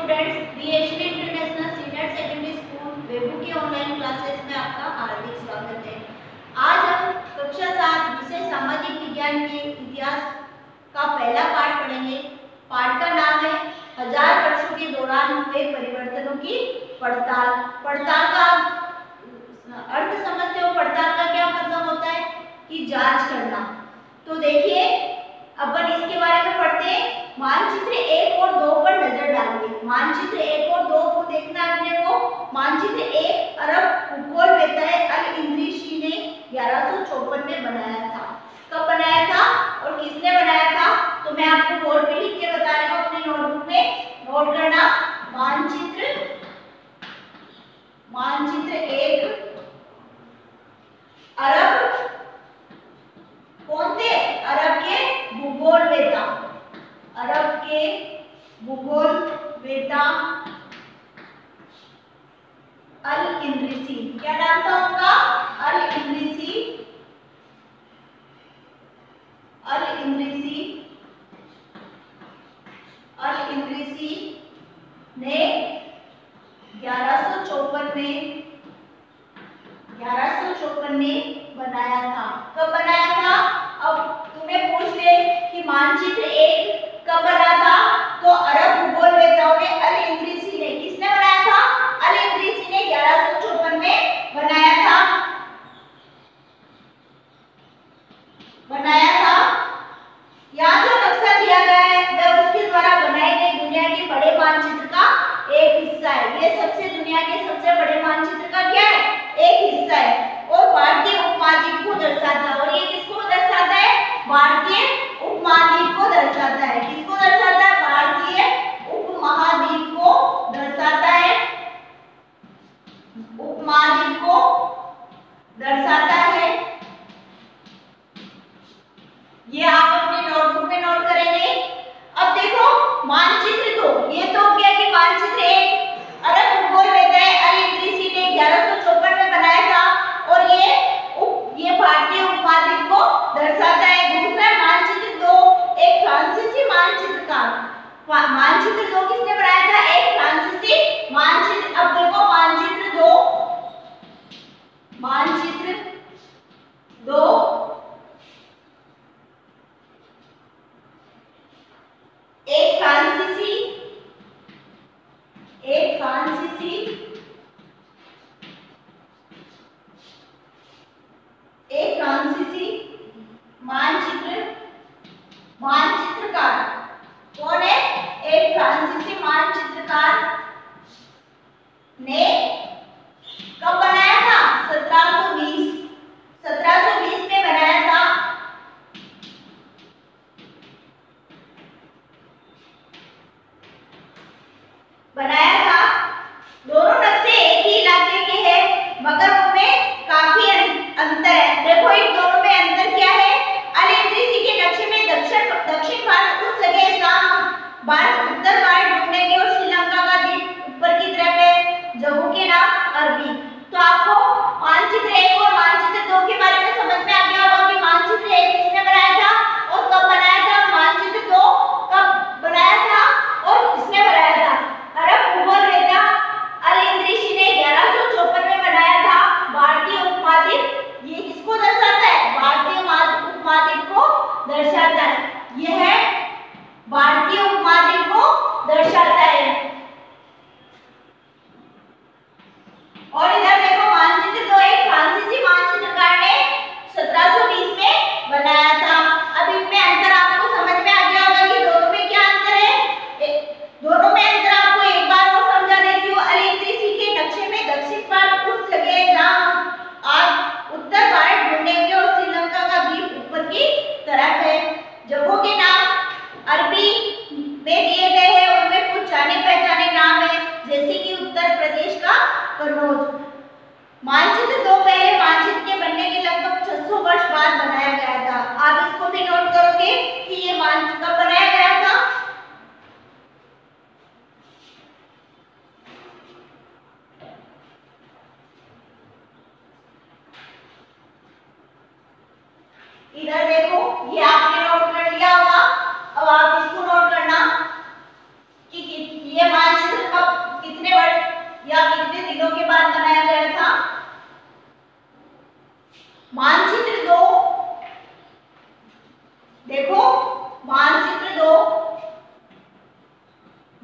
Students, BHD international senior secondary school वेबू की online classes में आपका हार्दिक स्वागत है। आज हम कक्षा 7 विषय सामाजिक विज्ञान के इतिहास का पहला पाठ पढ़ेंगे। पाठ का नाम है 1000 वर्षों के दौरान हुए परिवर्तनों की पड़ताल। पड़ताल का अर्थ समझते हो? पड़ताल का क्या मतलब होता है कि जांच करना। तो देखिए, अपन इसके बारे में पढ़ते हैं। मानचित्र 1 और 2 पर नजर डालिए। मानचित्र 1 और 2 को देखना है अपने को। मानचित्र 1 अरब भूगोलवेत्ता अल इदरीसी ने 1154 में बनाया था। कब बनाया था और किसने बनाया था? तो मैं आपको बोर्ड पे लिख के बता रही हूँ, अपनी नोटबुक में नोट करना। मानचित्र 1 अरब कौन थे? अरब के भूगोलवेत्ता, अरब के भूगोलवेत्ता अल इदरीसी। क्या नाम था उनका? अल इदरीसी। अल इदरीसी ने 1154 में बनाया था। कब बनाया था? अब तुम्हें पूछ ले कि मानचित्र 1 कब बना था? तो अरब भूगोलवेत्ताओं ने अल इदरीसी ने, किसने बनाया था? अल इदरीसी ने 1154 में बनाया था। यहाँ जो नक्शा दिया गया है वह उसके द्वारा बनाए गए दुनिया के बड़े मानचित्र का एक हिस्सा है। ये दुनिया के सबसे बड़े मानचित्र का क्या है? एक हिस्सा है और भारतीय उपमहाद्वीप को दर्शाता है। और ये किसको दर्शाता है? भारतीय उपमहाद्वीप को दर्शाता है। किसको दर्शाता है? भारतीय उपमहाद्वीप को दर्शाता है। उपमहाद्वीप को दर्शाता है। ये आप अपनी नोटबुक में नोट करेंगे। अब देखो मानचित्र 2, ये तो हो गया कि मानचित्र 1 अरब भूगोलवेत्ता अल इदरीसी ने 1154 में बनाया था और ये भारतीय उपमहाद्वीप को दर्शाता है। दूसरा मानचित्र 2 एक फ्रांसीसी मानचित्रकार। मानचित्र 2 किसने बनाया था? एक फ्रांसीसी मानचित्र। अब देखो मानचित्र 2 एक फ्रांसीसी मानचित्रकार। कौन है? एक फ्रांसीसी मानचित्रकार ने कब बनाया था? 1720 में बनाया था। दोनों नक्शे एक ही इलाके के हैं मगर उनमें काफी अंतर है। देखो इन दोनों में अंतर क्या है? अल इदरीसी के नक्शे में दक्षिण भारत उस जगह है जहां भारत उत्तर भारत ढूंढेंगे और श्रीलंका का द्वीप ऊपर की तरफ है, जम्मू के नाम अरबी। तो आपको मानचित्र 1 और मानचित्र 2 के बारे में समझ में आ गया होगा कि मानचित्र 1 किसने बनाया था और कब बनाया था, मानचित्र 2 कब बनाया था और किसने बनाया था? अरब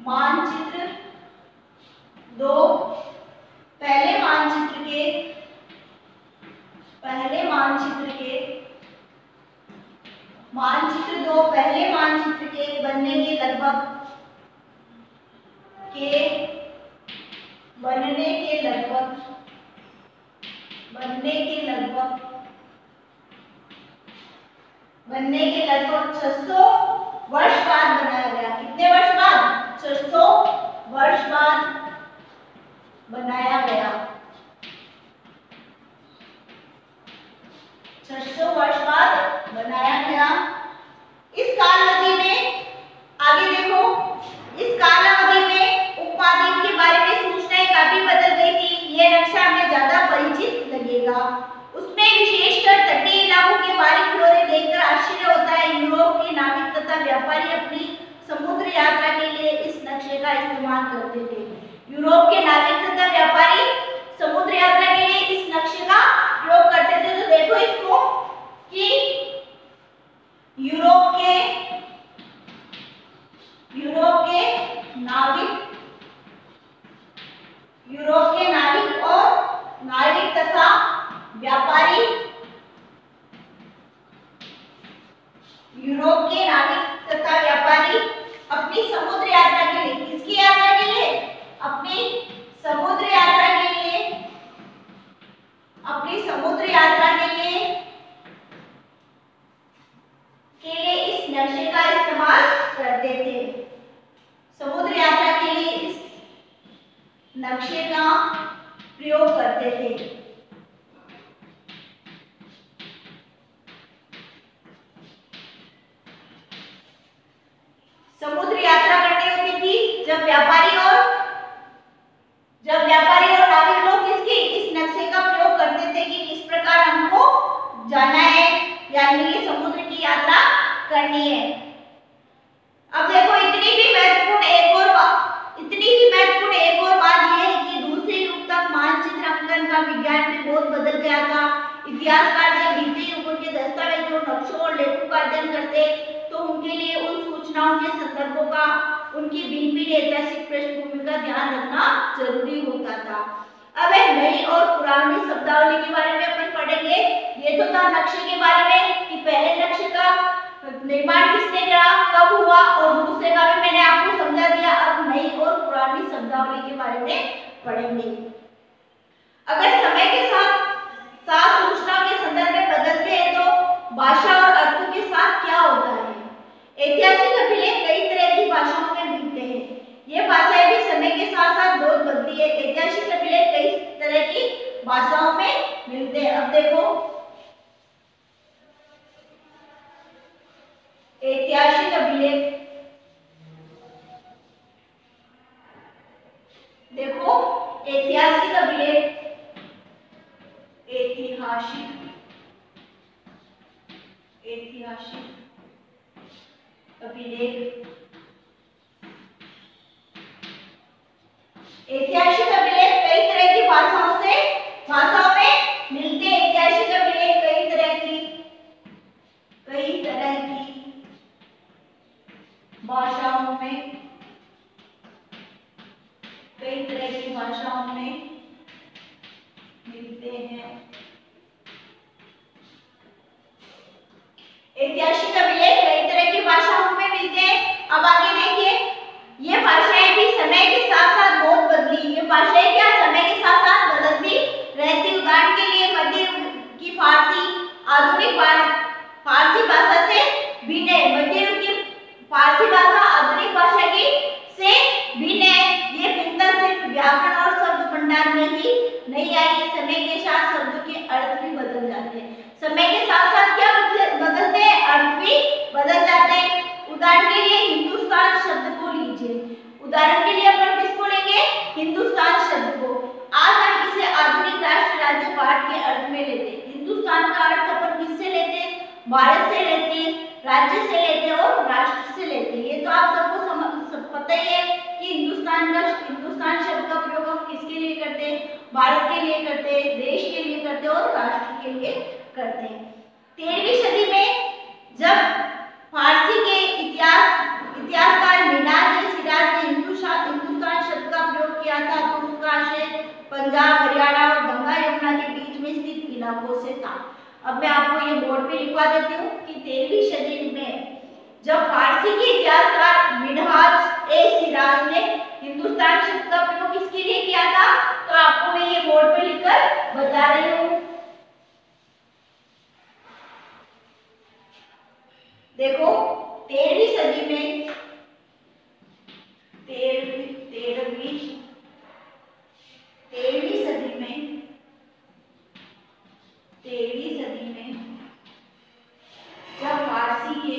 मानचित्र दो पहले मानचित्र के बनने के लगभग 600 वर्ष बाद बनाया गया। कितने वर्ष बाद? 600 वर्ष बाद बनाया गया। 600 वर्ष बाद बनाया गया। इस काल अवधि में आगे देखो, इस काल अवधि में उपमहाद्वीप के बारे में सूचनाएं काफी बदल गई थी। ये नक्शा हमें ज्यादा परिचित लगेगा। उसमें विशेषकर तटीय इलाकों के बारीक फ्लोरे देखकर आश्चर्य होता है। यूरोप के नाविक तथा व्यापारी अपनी समुद्र यात्रा के लिए इस नक्शे का इस्तेमाल करते थे। यूरोप के नाविक तथा व्यापारी समुद्र यात्रा के लिए इस नक्शे का प्रयोग करते थे। तो देखो इसको कि यूरोप के नाविक तथा व्यापारी अपनी समुद्र यात्रा के लिए, किसकी यात्रा के लिए? अपनी समुद्र यात्रा के लिए इस नक्शे का इस्तेमाल करते थे। समुद्र यात्रा के लिए इस नक्शे का प्रयोग करते थे। समुद्र यात्रा करनी होती थी जब व्यापारी और नाविक लोग इस नक्शे का प्रयोग करते थे कि किस प्रकार हमको जाना है, यानी कि समुद्र की यात्रा करनी है। अब देखो इतनी ही महत्वपूर्ण एक और बात यह है कि दूसरे युग तक मानचित्र अंकन का विज्ञान भी बहुत बदल गया था। इतिहासकार जब बीते युगों के दस्तावेजों, नक्शों और लेखों का अध्ययन करते तो उनके लिए उन सूचनाओं के संदर्भों का, उनकी भिन्न ऐतिहासिक पृष्ठभूमि का ध्यान रखना जरूरी होता था। अब एक नई और पुरानी शब्दावली के बारे में अपन पढ़ेंगे। ये तो था नक्शे के बारे में कि पहले नक्शे का निर्माण किसने किया, कब हुआ, और दूसरे का भी मैंने आपको समझा दिया। अब नई और पुरानी शब्दावली के बारे में पढ़ेंगे। अगर समय के साथ सूचनाओं के संदर्भ में बदलते हैं तो भाषा और अर्थों के साथ क्या होता है? ऐतिहासिक अभिलेख कई तरह की भाषाओं में मिलते हैं। ये भाषाएं भी समय के साथ साथ बहुत बदली है। ऐतिहासिक अभिलेख कई तरह की भाषाओं में मिलते हैं। अब देखो ऐतिहासिक अभिलेख, ऐतिहासिक अभिलेख कई तरह की भाषाओं में मिलते हैं। ऐतिहासिक अभिलेख कई तरह की भाषाओं में मिलते हैं। ऐतिहासिक अभिलेख कई तरह की भाषाओं में मिलते हैं। अब आगे देखिए, ये भाषाएं भी समय के साथ साथ बहुत बदली। ये भाषाएं क्या समय के साथ साथ बदलती रहती। उदाहरण के लिए मध्य युग की फारसी आधुनिक फारसी भाषा से भिन्न है। मध्य युग की फारसी भाषा आधुनिक भाषा की से भिन्न है। ये भिन्नता सिर्फ व्याकरण और शब्द भंडार में ही नहीं आई, समय के साथ शब्दों के अर्थ भी बदल जाते हैं। समय के साथ साथ क्या बदलते हैं? अर्थ भी बदल जाते हैं। उदाहरण के लिए हिंदुस्तान शब्द को लीजिए। उदाहरण के लिए अपन किसको लेंगे? हिंदुस्तान शब्द को। आज हम इसे आधुनिक राष्ट्र, राज्य, भारत के अर्थ में लेते हैं। हिंदुस्तान का अर्थ अपन किससे लेते हैं? भारत से लेते हैं, राज्य से लेते हैं और राष्ट्र से लेते हैं। ये तो आप सबको पता ही है कि हिंदुस्तान शब्द का प्रयोग हम किसके लिए करते हैं? भारत के लिए करते हैं, देश के लिए करते हैं और राष्ट्र के लिए करते हैं। 13वीं सदी में जब फारसी के इतिहासकार मिनाज-ए-सिराज ने हिंदू अब मैं आपको ये बोर्ड पे लिखवा देती हूँ कि 13वीं सदी में जब फारसी के इतिहासकार मिनहाज ए सिराज ने हिंदुस्तान शब्द का प्रयोग किसके लिए किया था, तो आपको मैं ये बोर्ड पे लिखकर बता रही हूँ। देखो 13वीं सदी में 13वीं सदी में 13वीं सदी में जब फारसी के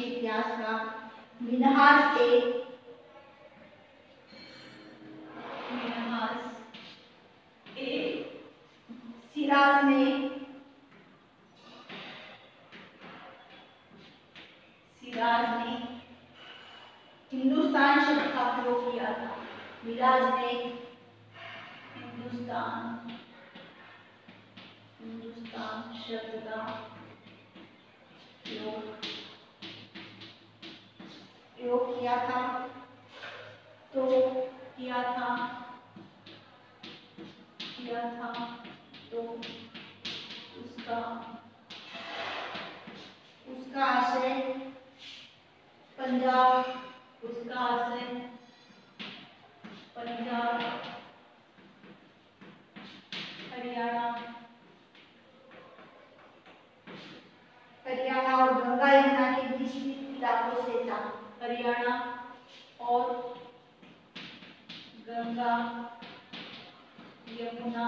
इतिहासकार मिनहाज ए सिराज ने हिंदुस्तान शब्द का प्रयोग किया था। मिराज ने हिंदुस्तान शब्द का प्रयोग किया था तो उसका आशय पंजाब हरियाणा और गंगा यमुना के बीच स्थित इलाकों से था। हरियाणा और गंगा यमुना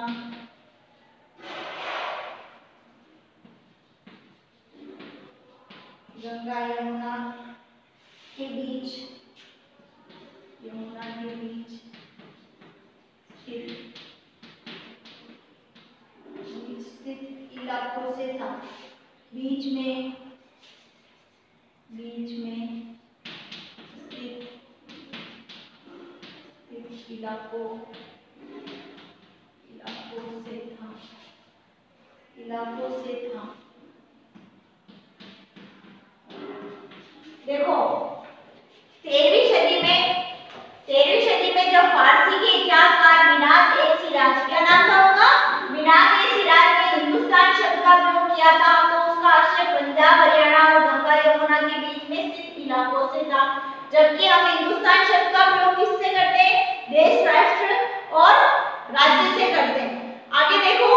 के बीच स्थित इलाकों से था। बीच में स्थित इलाकों से था। देखो 13वीं सदी में जब फारसी के इतिहासकार मिनहाज ए सिराज, क्या नाम था उनका, मिनहाज ए सिराज ने हिंदुस्तान शब्द का प्रयोग किया था तो उसका आशय पंजाब, हरियाणा और गंगा यमुना के बीच में स्थित इलाकों से था। जबकि हम हिंदुस्तान शब्द का प्रयोग किससे करते हैं, देश, राष्ट्र और राज्य से करते हैं। आगे देखो,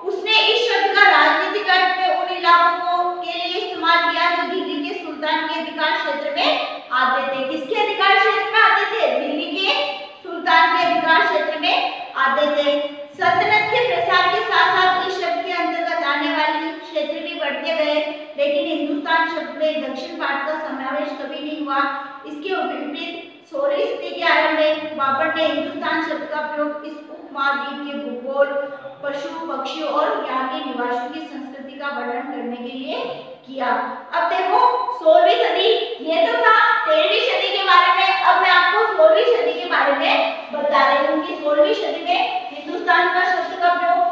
उसने इस शब्द का राजनीतिक अर्थ में उन इलाकों के लिए इस्तेमाल किया जो दिल्ली के सुल्तान के अधिकार क्षेत्र में आते थे। किसके अधिकार क्षेत्र में आते थे, दिल्ली के सुल्तान के अधिकार क्षेत्र में आते थे। सल्तनत के प्रसार के साथ साथ इस शब्द के अंतर्गत आने वाले क्षेत्र भी बढ़ते गए, लेकिन हिंदुस्तान शब्द में दक्षिण भारत का समावेश कभी नहीं हुआ। इसके विपरीत 16वीं सदी के आरंभ में बाबर ने हिंदुस्तान शब्द का प्रयोग इस उपमहाद्वीप के भूगोल, पशु पक्षियों और यहाँ के निवासियों की संस्कृति का वर्णन करने के लिए किया। अब देखो 16वीं सदी, ये तो था 13वीं सदी के बारे में। अब मैं आपको 16वीं सदी के बारे में बता रही हूँ कि 16वीं सदी में हिंदुस्तान का शब्द का प्रयोग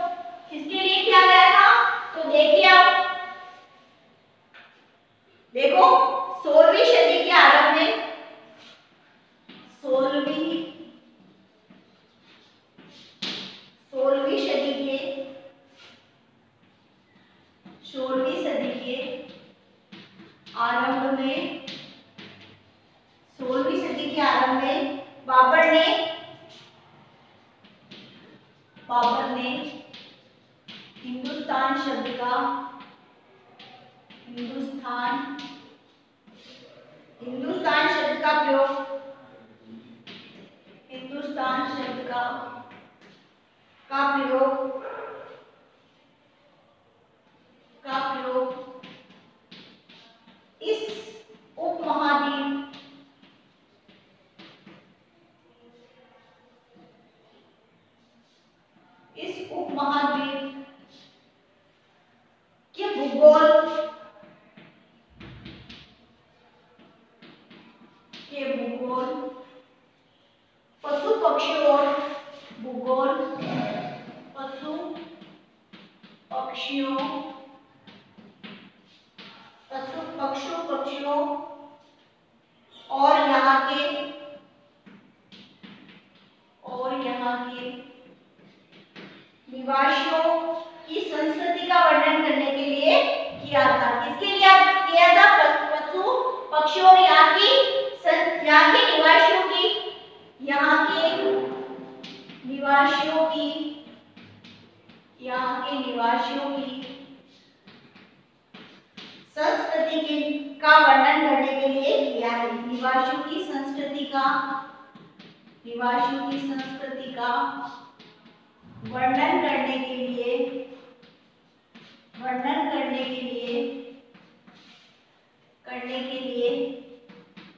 किसके लिए किया गया था, तो देखिए आप, देखो 16वीं सदी के आरंभ में 16वीं सदी के आरंभ में बाबर ने हिंदुस्तान शब्द का प्रयोग इस उपमहाद्वीप के भूगोल, पशु पक्षियों पक्षियों और यहाँ के निवासियों की संस्कृति का वर्णन करने के लिए किया था। किसके लिए किया था? पशु पक्षियों और यहाँ के निवासियों की संस्कृति का वर्णन करने के लिए किया है। निवासियों की संस्कृति का वर्णन करने के लिए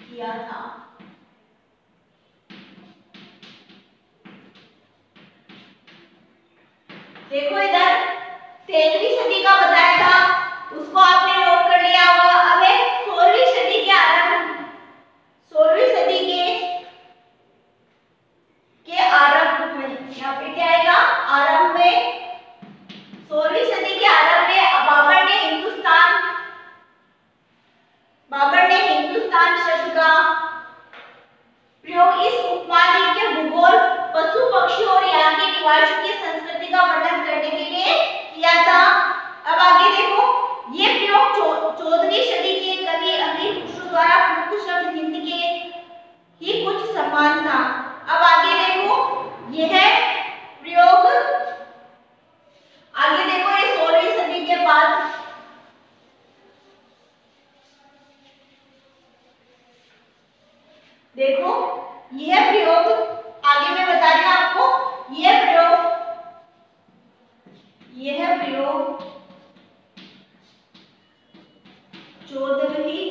किया था। देखो इधर 13वीं सदी का बताया था, उसको आपने नोट कर लिया होगा। अब 16वीं सदी के आरंभ में यहाँ पे क्या आएगा? आरंभ में 16वीं सदी के आरंभ में बाबर ने हिंदुस्तान शब्द का प्रयोग इस उपमहाद्वीप के भूगोल, पशु पक्षियों और यहाँ के निवासियों की संस्कृति का वर्णन करने के लिए किया था। अब आगे देखो, ये प्रयोग 14वीं सदी के कवि अमीर खुसरो द्वारा प्रयुक्त शब्द हिंदी के ही कुछ समान था। अब आगे देखो, यह प्रयोग आगे देखो, ये 16वीं सदी के बाद देखो, यह प्रयोग आगे मैं बता रही हूं आपको, यह प्रयोग 14वीं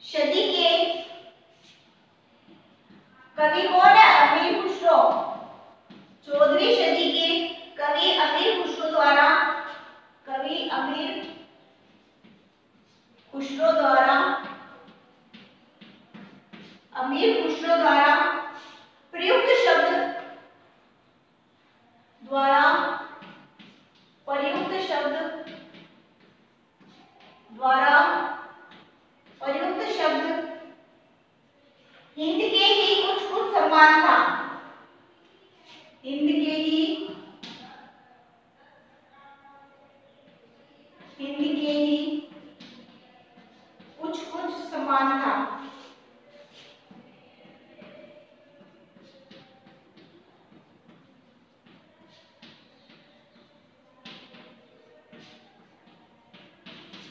सदी के कवि कौन है? अमीर खुसरो। 14वीं सदी के कवि अमीर खुसरो द्वारा प्रयुक्त शब्द हिंद के ही कुछ समान था। हिंद के ही कुछ समान था।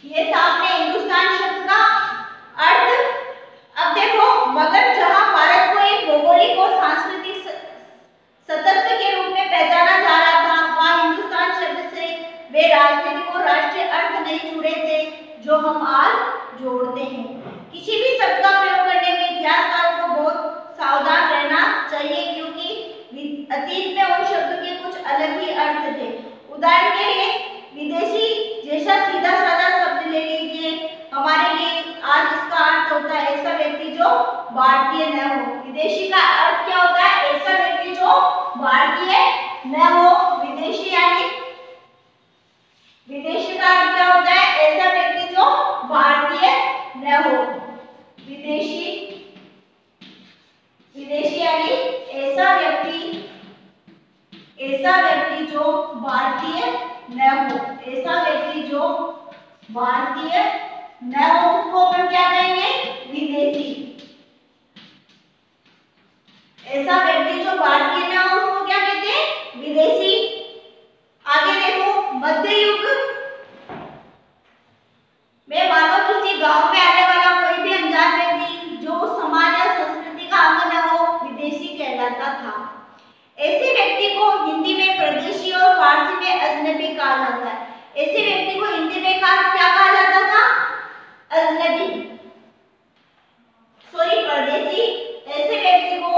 ये था अपने हिंदुस्तान शब्द का अर्थ। अब देखो, मगर जहां भारत को एक भौगोलिक और सांस्कृतिक सतत के रूप में पहचाना जा रहा था, वहां हिंदुस्तान शब्द से वे राजनीतिक और राष्ट्रीय अर्थ नहीं जुड़े थे जो हम आज जोड़ते हैं। किसी भी शब्द का प्रयोग करने में इतिहासकारों को बहुत सावधान रहना चाहिए, क्योंकि अतीत में उन शब्दों के कुछ अलग ही अर्थ थे। उदाहरण के लिए विदेशी जैसा सीधा साधा शब्द ले लीजिए, हमारे लिए आज इसका अर्थ होता है ऐसा व्यक्ति जो भारतीय न हो। विदेशी का अर्थ क्या होता है? ऐसा व्यक्ति जो भारतीय न हो। विदेशी का अर्थ क्या होता है? ऐसा व्यक्ति जो भारतीय न हो। विदेशी यानी ऐसा व्यक्ति जो भारतीय न हो। ऐसा व्यक्ति जो भारतीय न हो, उसको अपन क्या कहेंगे? विदेशी। ऐसा व्यक्ति जो भारतीय न हो, उसको क्या कहते हैं? विदेशी। आगे देखो, मध्य युग में मानो किसी गांव में आने वाला कोई भी अनजान व्यक्ति जो समाज या संस्कृति का अंग न हो, विदेशी कहलाता था। ऐसे व्यक्ति को हिंदी में परदेशी और फारसी में अजनबी कहा जाता है। ऐसे व्यक्ति को हिंदी में क्या कहा जाता था? अजनबी, सॉरी परदेशी। ऐसे व्यक्ति को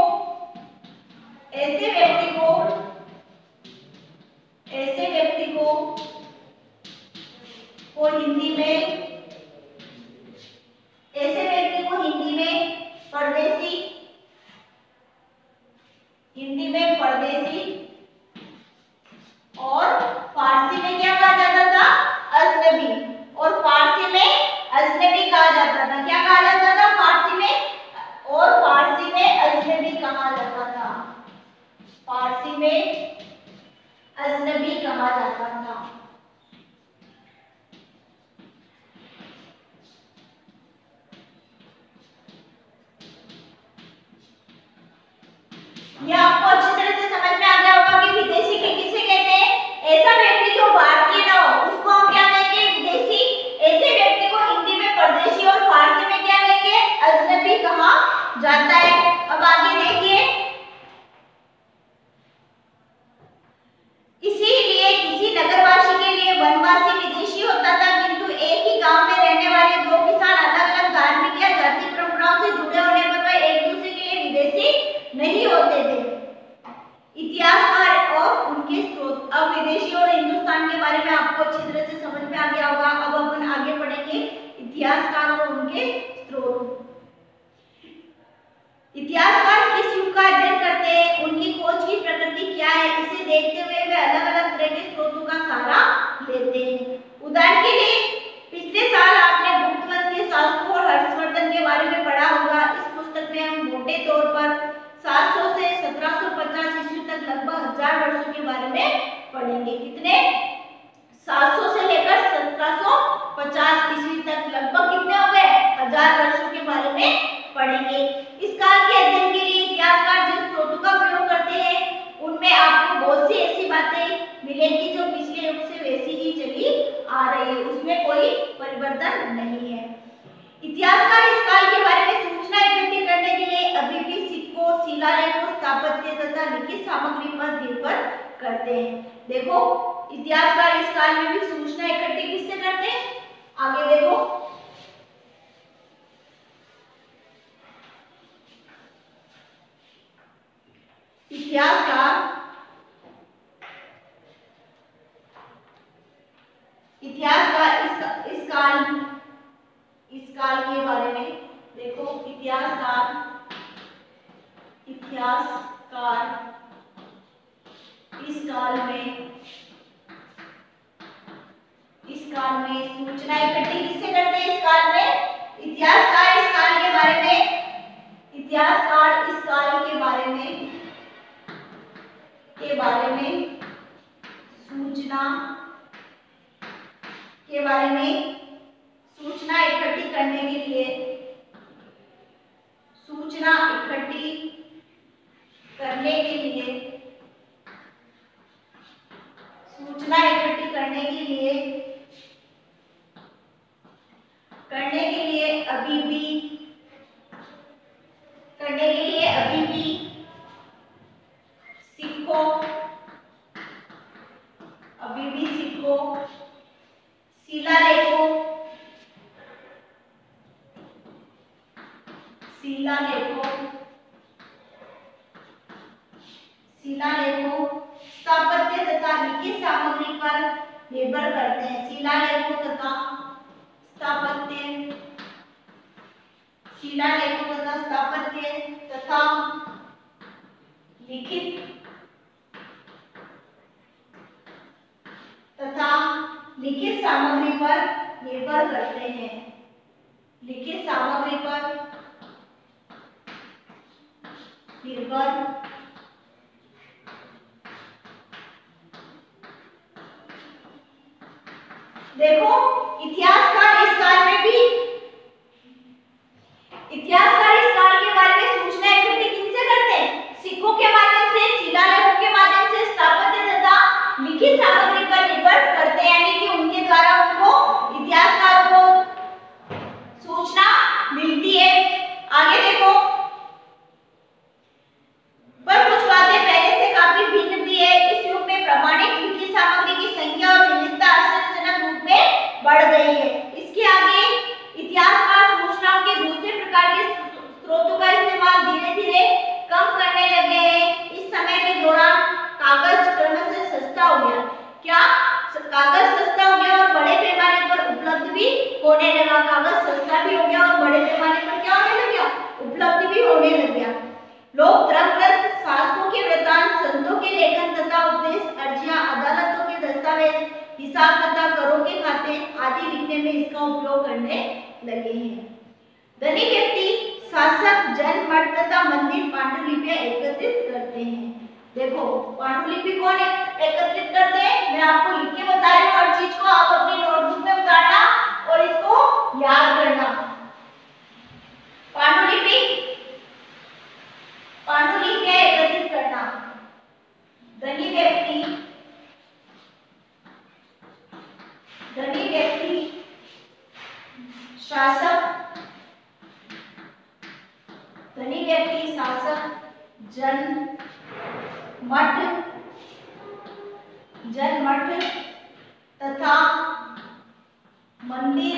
हिंदी में परदेशी और फारसी में क्या कहा जाता था? अजनबी। और ये आपको अच्छी तरह से समझ में आ गया होगा कि विदेशी किसे कहते हैं। ऐसा व्यक्ति जो भारतीय ना हो उसको हम क्या कहेंगे, विदेशी। ऐसे व्यक्ति को हिंदी में परदेशी और फारसी में क्या कहेंगे, अजनबी कहा जाता है। अब आगे देखिए, इसीलिए किसी नगरवासी के लिए वनवासी विदेशी होता था, किंतु एक ही गांव में रहने वाले दो किसान अलग अलग धार्मिक या जाति परंपराओं से जुड़े होने पर वे एक दूसरे के लिए विदेशी नहीं होते थे। इतिहासकार और उनके स्रोत। अब विदेशी और हिंदुस्तान के बारे में आपको अच्छी तरह से समझ में आ गया होगा। अब अपन आगे पढ़ेंगे इतिहासकार और उनके स्रोत। इतिहासकार किस युग का अध्ययन करते हैं, उनकी खोज की प्रकृति क्या है, इसे देखते हुए वे अलग अलग तरह के स्रोतों का सहारा लेते हैं। उदाहरण के लिए पिछले साल आपने गुप्त वंश के शासकों और हर्षवर्धन के बारे में पढ़ा होगा। इस पुस्तक में हम मोटे तौर पर 700 से 1750 ईस्वी तक लगभग 1000 वर्षों के बारे में पढ़ेंगे। कितने? 700 से लेकर 1750 ईस्वी तक लगभग कितने हो गए, 1000 वर्षों के बारे में पढ़ेंगे। इस काल के अध्ययन के लिए इतिहासकार जिन स्रोतों का प्रयोग करते हैं उनमें आपको बहुत सी ऐसी बातें मिलेंगी जो पिछले युग से वैसी ही चली आ रही है, उसमें कोई परिवर्तन नहीं है। इतिहासकार इस काल के बारे में सूचना इकट्ठी करने के लिए अभी भी सिक्कों, शिलालेखों, स्थापत्य तथा लिखित सामग्री पर निर्भर करते हैं। देखो, इतिहासकार इस काल में भी सूचना इकट्ठी किससे करते हैं, आगे देखो। इतिहासकार इस काल के बारे में देखो। इतिहासकार इस काल में सूचना इकट्ठी किससे करते हैं, इस काल में इतिहासकार इस काल के बारे में सूचना इकट्ठी करने के लिए अभी भी सिक्कों, शिलालेखों स्थापत्य तथा लिखित सामग्री पर निर्भर करते हैं। शिलालेखों तथा स्थापत्य तथा लिखित सामग्री पर निर्भर करते हैं। देखो, इतिहासकार इस काल के बारे में सूचना इकट्ठी किससे करते हैं, सिक्कों के माध्यम से, शिलालेखों के माध्यम से, स्थापत्य तथा लिखित सामग्री पर निर्भर करते हैं, यानी कि उनके द्वारा उनको इतिहासकार को सूचना मिलती है। आगे देखो, पर कुछ बातें पहले से काफी भिन्न भी है। इस युग में प्रमाणिक लिखित सामग्री की संख्या और विविधता आश्चर्यजनक रूप में बढ़ गई है। इसके आगे इतिहासकार सूचनाओं के दूसरे प्रकार के स्रोतों का इस्तेमाल धीरे धीरे कम करने लगे हैं। इस समय के दौरान कागज क्रमशः सस्ता हो गया। क्या? कागज सस्ता हो गया और बड़े पैमाने पर उपलब्ध भी होने लगा। कागज सस्ता भी हो गया और बड़े पैमाने पर क्या होने लग गया, उपलब्ध भी होने लग गया। लोग धर्म ग्रंथ, शासकों के वृत्तांत, संतों के लेखन तथा उपदेश, अर्जियां, अदालतों के दस्तावेज, हिसाब तथा करों के खाते आदि लिखने में इसका उपयोग करने लगे हैं। धनी व्यक्ति, शासक, जन, मठ तथा मंदिर पांडुलिपियां एकत्रित करते हैं। देखो, पांडुलिपि कौन एकत्रित करते हैं, मैं आपको लिख के बता रही हूँ। हर चीज को आप अपनी नोटबुक में उतारना और इसको याद करना। पांडुलिपियां एकत्रित करना। धनी व्यक्ति, धनी व्यक्ति, शासक, धनी व्यक्ति, शासक, जनमत, जनमत तथा मंदिर,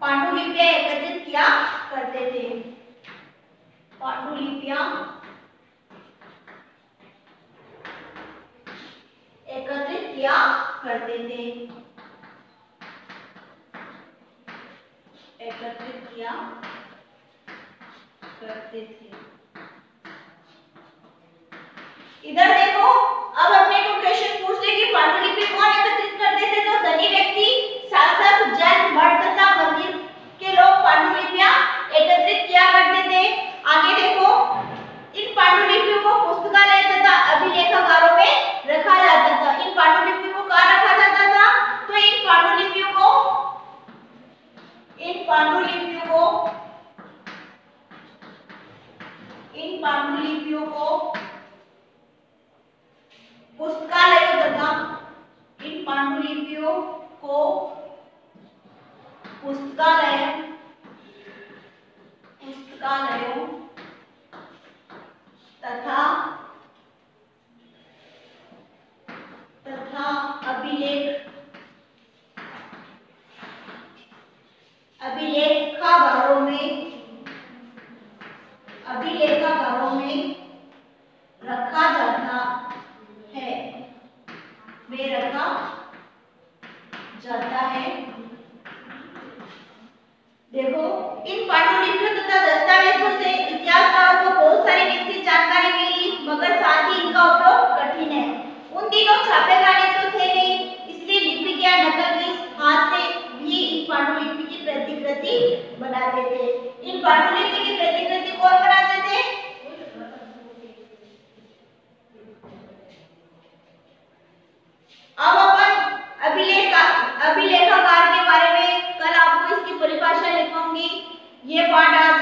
पांडुलिपियां एकत्रित किया करते थे। पांडुलिपियां एकत्रित किया करते थे, एकत्रित किया करते थे। इधर देखो, अब अपने को क्वेश्चन पूछ ले कि पांडुलिपि कौन एकत्रित करते थे, तो धनी व्यक्ति, शासक, जन, मठ तथा मंदिर के लोग पांडुलिपियां एकत्रित किया करते थे। आगे देखो, इन पांडुलिपियों को पुस्तकालय तथा अभिलेखागारों में रखा जाता था। इन पांडुलिपियों को कहाँ रखा जाता था, तो इन पांडुलिपियों को पुस्तकालयों तथा इन पांडुलिपियों को पुस्तकालयों तथा अभिलेखागारों में रखा जाता है, देखो, इन पांडुलिपियों तथा दस्तावेजों से इतिहासकारों को बहुत सारी विस्तृत जानकारी मिली, मगर साथ ही इनका उपयोग कठिन है। उन दिनों छापेखाने तो थे नहीं, इसलिए लिपि या नकल की हाथ से भी इन पांडुलिपि की प्रतिकृति बनाते थे। इन पांडुलिपि की प्रतिकृति कौन बनाते थे? अब अपन अभिलेखागार के बारे में कल आपको इसकी परिभाषा लिखवाऊंगी। ये पाठ आज